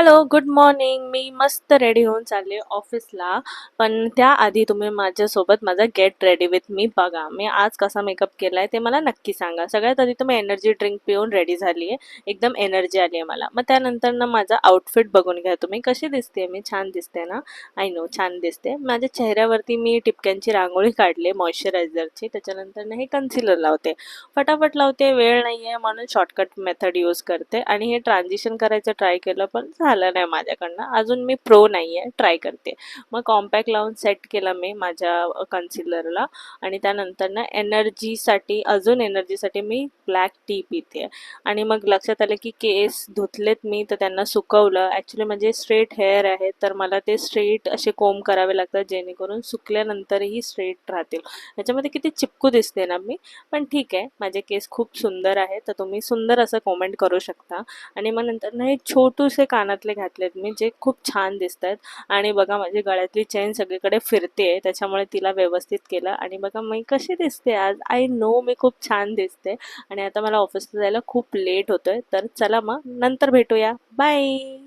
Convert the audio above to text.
Hello, good morning. मी मस्त ready होऊन चालले ऑफिसला. पण त्याआधी तुम्ही माझ्यासोबत माझा गेट रेडी विथ मी बघा. मी आज कसा मेकअप केलाय ते मला नक्की सांगा. सगळ्यात आधी तर मी एनर्जी ड्रिंक पिऊन रेडी झाली आहे. एकदम एनर्जी आली आहे मला. मग त्यानंतर ना माझा आउटफिट बघून घ्या तुम्ही. कशी दिसते मी? छान दिसते ना? आय नो छान दिसते. माझ्या चेहऱ्यावरती मी टिपक्यांची रांगोळी काढली मॉइश्चरायझरची. त्याच्यानंतर ना हे कन्सिलर लावते. फटाफट लावते, वेळ नाहीये म्हणून शॉर्टकट मेथड यूज करते आणि हे ट्रान्झिशन करायचं ट्राय केलं पण झालं नाही माझ्याकडनं. अजून मी प्रो नाहीये, ट्राय करते. मग कॉम्पॅक्ट लावून सेट केला मी माझ्या कन्सिलरला आणि त्यानंतर ना अजून एनर्जीसाठी मी ब्लॅक टी पिते. आणि मग लक्षात आलं की केस धुतलेत मी तर त्यांना सुकवलं. ॲक्च्युली म्हणजे स्ट्रेट हेअर आहे तर मला ते स्ट्रेट असे कोंब करावे लागतात जेणेकरून सुकल्यानंतरही स्ट्रेट राहतील. ह्याच्यामध्ये किती चिपकू दिसते ना मी. पण ठीक आहे, माझे केस खूप सुंदर आहेत तर तुम्ही सुंदर असं कॉमेंट करू शकता. आणि मग नंतर ना हे छोटूसे कानातले घातलेत मी जे खूप छान दिसत आहेत. आणि बघा माझी गळ्यातली चेन सगळीकडे फिरते त्याच्यामुळे तिला व्यवस्थित केलं. आणि बघा मी कशी दिसते आज. आय नो मी खूप छान दिसते. आणि आता मला ऑफिसला जायला खूप लेट होतोय तर चला मग नंतर भेटूया. बाय.